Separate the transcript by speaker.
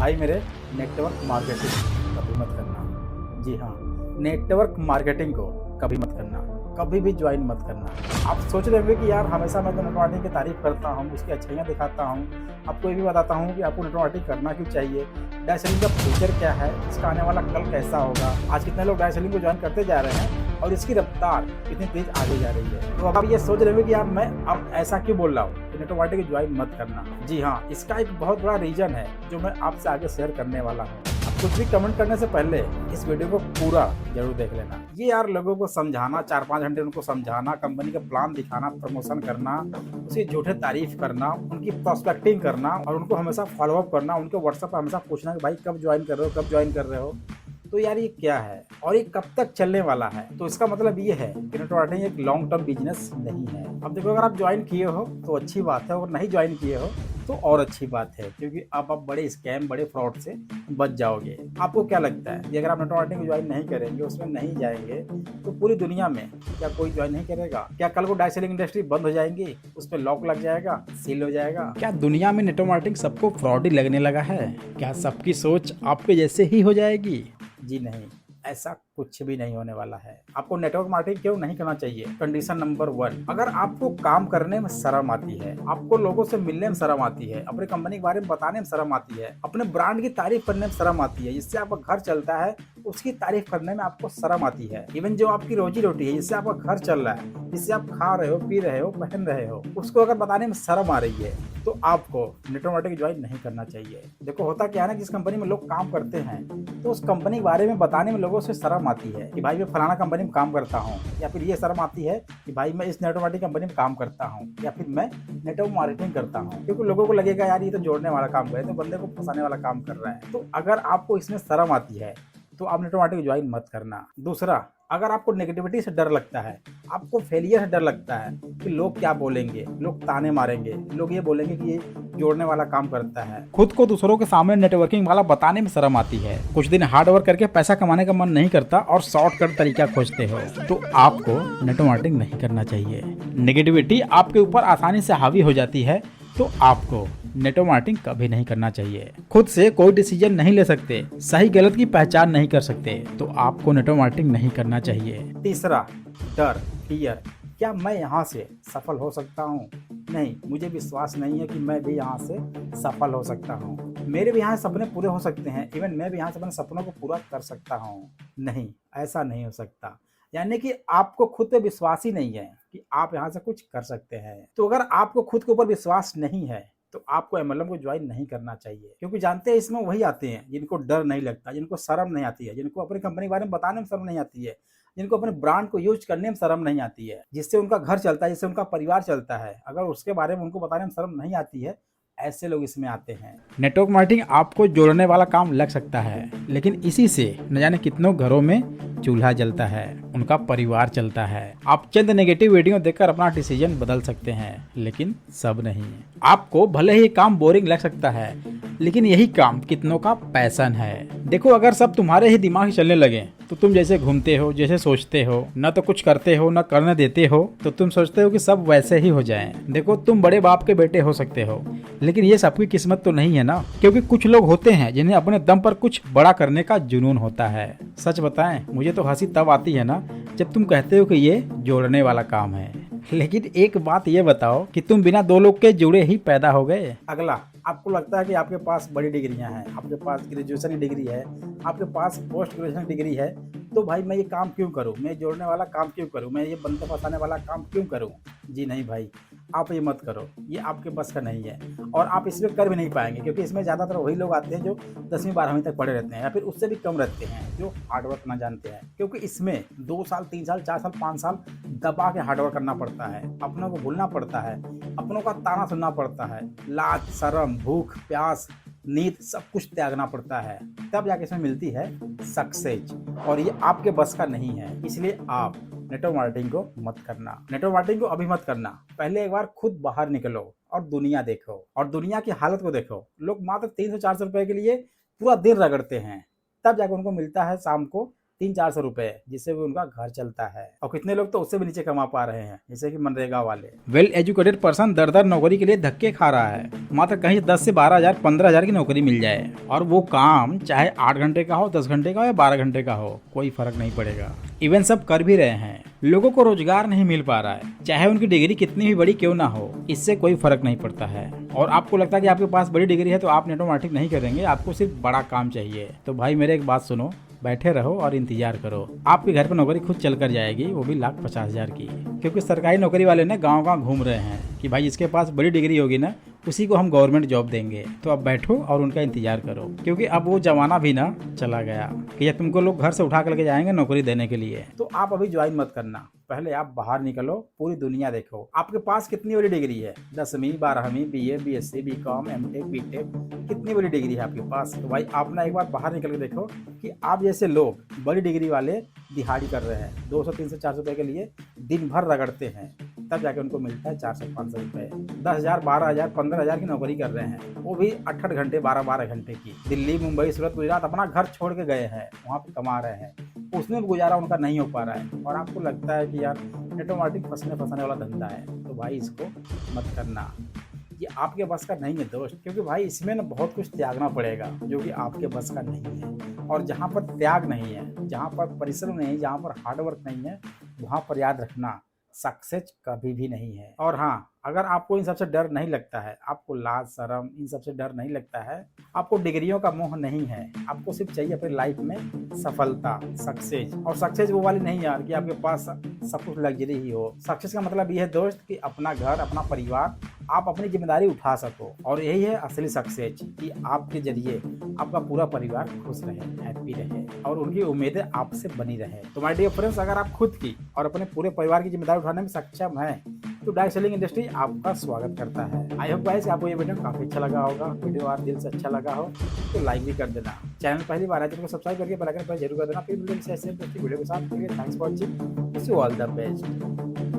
Speaker 1: भाई मेरे, network marketing कभी मत करना। जी हाँ, नेटवर्क मार्केटिंग को कभी मत करना, कभी भी ज्वाइन मत करना। आप सोच रहे होंगे कि यार हमेशा मैं तो नेटवर्क मार्केटिंग की तारीफ करता हूँ, उसकी अच्छाइयाँ दिखाता हूँ, आपको ये भी बताता हूँ कि आपको नेटवर्क मार्केटिंग करना क्यों चाहिए, डायरेक्ट सेलिंग का फ्यूचर क्या है, इसका आने वाला कल कैसा होगा। आज कितने लोग डायरेक्ट सेलिंग को ज्वाइन करते जा रहे हैं और इसकी रफ्तार कितनी तेज आगे जा रही है। तो अब आप ये सोच रहे होंगे कि यार मैं अब ऐसा क्यों बोल रहा हूँ कि नेटवर्क मार्केटिंग ज्वाइन मत करना। जी हाँ, इसका एक बहुत बड़ा रीजन है जो मैं आपसे आगे शेयर करने वाला हूँ। आप कुछ भी कमेंट करने से पहले इस वीडियो को पूरा जरूर देख लेना। ये यार लोगों को समझाना, 4-5 घंटे उनको समझाना, कंपनी का प्लान दिखाना, प्रमोशन करना, उसकी झूठे तारीफ करना, उनकी प्रोस्पेक्टिंग करना और उनको हमेशा फॉलोअप करना, उनके व्हाट्सएप पर हमेशा पूछना कि भाई कब ज्वाइन कर रहे हो, कब ज्वाइन कर रहे हो। तो यार ये क्या है और ये कब तक चलने वाला है। तो इसका मतलब ये है कि नेटवर्क मार्केटिंग एक लॉन्ग टर्म बिजनेस नहीं है। अब देखो, अगर आप ज्वाइन किए हो तो अच्छी बात है, और नहीं ज्वाइन किए हो तो और अच्छी बात है, क्योंकि अब आप बड़े स्कैम, बड़े फ्रॉड से बच जाओगे। आपको क्या लगता है कि अगर आप नेटवर्क मार्केटिंग ज्वाइन नहीं करेंगे, उसमें नहीं जाएंगे, तो पूरी दुनिया में क्या कोई ज्वाइन नहीं करेगा? क्या कल को डायरेक्ट सेलिंग इंडस्ट्री बंद हो जाएंगी, उस पर लॉक लग जाएगा, सील हो जाएगा? क्या दुनिया में नेटवर्क मार्केटिंग सबको फ्रॉड ही लगने लगा है? क्या सबकी सोच आपके जैसे ही हो जाएगी? जी नहीं, ऐसा कुछ भी नहीं होने वाला है। आपको नेटवर्क मार्केटिंग क्यों नहीं करना चाहिए? कंडीशन नंबर 1, अगर आपको काम करने में शर्म आती है, आपको लोगों से मिलने में शर्म आती है, अपने कंपनी के बारे में बताने में शर्म आती है, अपने ब्रांड की तारीफ करने में शर्म आती है, जिससे आपका घर चलता है उसकी तारीफ करने में आपको शर्म आती है, इवन जो आपकी रोजी रोटी है, जिससे आपका घर चल रहा है, जिससे आप खा रहे हो, पी रहे हो, पहन रहे हो, उसको अगर बताने में शर्म आ रही है तो आपको नेटवर्क मार्केटिंग ज्वाइन नहीं करना चाहिए। देखो, होता क्या है ना, जिस कंपनी में लोग काम करते हैं तो उस कंपनी के बारे में बताने में लोगों से शर्म आती है कि भाई मैं फलाना कंपनी में काम करता हूँ, या फिर ये शर्म आती है कि भाई मैं इस नेटवर्क मार्केटिंग कंपनी में काम करता हूँ, या फिर मैं नेटवर्क मार्केटिंग करता हूँ, क्योंकि लोगों को लगेगा यार ये तो जोड़ने वाला काम कर रहा है, तो बंदे को फंसाने वाला काम कर रहा है। तो अगर आपको इसमें शर्म आती है तो आप नेटवर्क मार्केटिंग ज्वाइन मत करना। दूसरा, अगर आपको नेगेटिविटी से डर लगता है, आपको फेलियर से डर लगता है कि लोग क्या बोलेंगे, लोग ताने मारेंगे, लोग ये बोलेंगे कि ये जोड़ने वाला काम करता है, खुद को दूसरों के सामने नेटवर्किंग वाला बताने में शर्म आती है, कुछ दिन हार्ड वर्क करके पैसा कमाने का मन नहीं करता और शॉर्टकट तरीका खोजते हो, तो आपको नेटवर्क मार्केटिंग नहीं करना चाहिए। नेगेटिविटी आपके ऊपर आसानी से हावी हो जाती है तो आपको नेटवर्क मार्केटिंग कभी नहीं करना चाहिए। खुद से कोई डिसीजन नहीं ले सकते, सही गलत की पहचान नहीं कर सकते, तो आपको नेटवर्क मार्केटिंग नहीं करना चाहिए। तीसरा, डर, फियर, क्या मैं यहाँ से सफल हो सकता हूँ? नहीं, मुझे विश्वास नहीं है कि मैं भी यहाँ से सफल हो सकता हूँ, मेरे भी यहाँ सपने पूरे हो सकते हैं, इवन मैं भी यहाँ से अपने सपनों को पूरा कर सकता हूँ। नहीं, ऐसा नहीं हो सकता। यानी कि आपको खुद पे विश्वास ही नहीं है कि आप यहाँ से कुछ कर सकते हैं। तो अगर आपको खुद के ऊपर विश्वास नहीं है तो आपको एमएलएम को ज्वाइन नहीं करना चाहिए, क्योंकि जानते हैं इसमें वही आते हैं जिनको डर नहीं लगता, जिनको शर्म नहीं आती है, जिनको अपनी कंपनी के बारे में बताने में शर्म नहीं आती है, जिनको अपने ब्रांड को यूज करने में शर्म नहीं आती है, जिससे उनका घर चलता है, जिससे उनका परिवार चलता है, अगर उसके बारे में उनको बताने में शर्म नहीं आती है, ऐसे लोग इसमें आते हैं। नेटवर्क मार्केटिंग आपको जोड़ने वाला काम लग सकता है, लेकिन इसी से न जाने कितनों घरों में चूल्हा जलता है, उनका परिवार चलता है। आप चंद नेगेटिव वीडियो देखकर अपना डिसीजन बदल सकते हैं, लेकिन सब नहीं। आपको भले ही काम बोरिंग लग सकता है, लेकिन यही काम कितनों का पैशन है। देखो, अगर सब तुम्हारे ही दिमाग चलने लगे तो तुम जैसे घूमते हो, जैसे सोचते हो, न तो कुछ करते हो, न करने देते हो, तो तुम सोचते हो कि सब वैसे ही हो जाएं। देखो, तुम बड़े बाप के बेटे हो सकते हो, लेकिन ये सबकी किस्मत तो नहीं है ना, क्योंकि कुछ लोग होते हैं जिन्हें अपने दम पर कुछ बड़ा करने का जुनून होता है। सच बताएं, मुझे तो हंसी तब आती है ना जब तुम कहते हो कि ये जोड़ने वाला काम है, लेकिन एक बात ये बताओ कि तुम बिना दो लोग के जुड़े ही पैदा हो गए। अगला, आपको लगता है कि आपके पास बड़ी डिग्रियां हैं, आपके पास ग्रेजुएशन की डिग्री है, आपके पास पोस्ट ग्रेजुएशन डिग्री है, तो भाई मैं ये काम क्यों करूं, मैं जोड़ने वाला काम क्यों करूं, मैं ये बंदे फंसाने वाला काम क्यों करूं? जी नहीं भाई, आप ये मत करो, ये आपके बस का नहीं है और आप इसमें कर भी नहीं पाएंगे, क्योंकि इसमें ज़्यादातर वही लोग आते हैं जो 10वीं 12वीं तक पढ़े रहते हैं, या फिर उससे भी कम रहते हैं, जो हार्डवर्क ना जानते हैं, क्योंकि इसमें 2 साल 3 साल 4 साल 5 साल दबा के हार्डवर्क करना पड़ता है, अपनों को भूलना पड़ता है, अपनों का ताना सुनना पड़ता है, लाज, शर्म, भूख, प्यास, नींद, सब कुछ त्यागना पड़ता है, तब जाके इसमें मिलती है सक्सेस, और ये आपके बस का नहीं है। इसलिए आप नेटवर्क मार्केटिंग को मत करना, नेटवर्क मार्केटिंग को अभी मत करना। पहले एक बार खुद बाहर निकलो और दुनिया देखो, और दुनिया की हालत को देखो। लोग मात्र 300-400 रुपए के लिए पूरा दिन रगड़ते हैं, तब जाकर उनको मिलता है शाम को 300-400 रुपए, जिससे भी उनका घर चलता है। और कितने लोग तो उससे भी नीचे कमा पा रहे हैं, जैसे कि मनरेगा वाले। वेल एजुकेटेड पर्सन दर दर नौकरी के लिए धक्के खा रहा है, मात्र कहीं 10 से 12,000 15,000 की नौकरी मिल जाए, और वो काम चाहे 8 घंटे का हो, 10 घंटे का हो या 12 घंटे का हो, कोई फर्क नहीं पड़ेगा। इवन सब कर भी रहे हैं। लोगों को रोजगार नहीं मिल पा रहा है, चाहे उनकी डिग्री कितनी भी बड़ी क्यों ना हो, इससे कोई फर्क नहीं पड़ता है। और आपको लगता है कि आपके पास बड़ी डिग्री है तो आप नेटवर्क मार्केटिंग नहीं करेंगे, आपको सिर्फ बड़ा काम चाहिए। तो भाई मेरे एक बात सुनो, बैठे रहो और इंतजार करो, आपके घर पर नौकरी खुद चल कर जाएगी, वो भी 1,50,000 की। क्योंकि सरकारी नौकरी वाले ने गांव-गांव घूम रहे हैं कि भाई जिसके पास बड़ी डिग्री होगी ना, उसी को हम गवर्नमेंट जॉब देंगे। तो अब बैठो और उनका इंतजार करो, क्योंकि अब वो जमाना भी ना चला गया कि ये तुमको लोग घर से उठा कर के जाएंगे नौकरी देने के लिए। तो आप अभी ज्वाइन मत करना, पहले आप बाहर निकलो, पूरी दुनिया देखो। आपके पास कितनी बड़ी डिग्री है, 10वीं 12वीं BA BSc BCom MTech BTech, कितनी बड़ी डिग्री है आपके पास। तो भाई आप ना एक बार बाहर निकल के देखो कि आप जैसे लोग बड़ी डिग्री वाले दिहाड़ी कर रहे हैं, 200 300 400 रुपए के लिए दिन भर रगड़ते हैं, तब जाके उनको मिलता है 400-500 रुपए। 10,000 12,000 15,000 की नौकरी कर रहे हैं, वो भी 8-8 घंटे 12-12 घंटे की। दिल्ली मुंबई सूरत गुजरात अपना घर छोड़ के गए हैं, वहाँ पे कमा रहे हैं, उसमें भी गुजारा उनका नहीं हो पा रहा है। और आपको लगता है कि यार नेटवर्क मार्केटिंग फंसने वाला धंधा है, तो भाई इसको मत करना, ये आपके बस का नहीं है दोस्त। क्योंकि भाई इसमें ना बहुत कुछ त्यागना पड़ेगा जो कि आपके बस का नहीं है। और जहाँ पर त्याग नहीं है, जहाँ पर परिश्रम नहीं है, जहाँ पर हार्डवर्क नहीं है, वहाँ पर याद रखना सक्सेस कभी भी नहीं है। और हाँ, अगर आपको इन सबसे डर नहीं लगता है, आपको लाज शर्म इन सबसे डर नहीं लगता है, आपको डिग्रियों का मोह नहीं है, आपको सिर्फ चाहिए अपनी लाइफ में सफलता, सक्सेस। और सक्सेस वो वाली नहीं यार कि आपके पास सब कुछ लग्जरी ही हो। सक्सेस का मतलब ये है दोस्त कि अपना घर, अपना परिवार, आप अपनी जिम्मेदारी उठा सको। और यही है असली सक्सेस कि आपके जरिए आपका पूरा परिवार खुश रहे, हैप्पी रहे और उनकी उम्मीदें आपसे बनी रहे। तो माय डियर फ्रेंड्स, अगर आप खुद की और अपने पूरे परिवार की जिम्मेदारी उठाने में सक्षम हैं तो डायरेक्ट सेलिंग इंडस्ट्री आपका स्वागत करता है। आई होप गाइस आपको ये वीडियो काफी अच्छा लगा होगा। वीडियो आप दिल से अच्छा लगा हो तो लाइक भी कर देना। चैनल पहली बार है तो सब्सक्राइब करके बेल आइकन पर जरूर कर देना। फिर मिलते हैं ऐसे वीडियो के साथ। Thanks for watching, wish you all the best.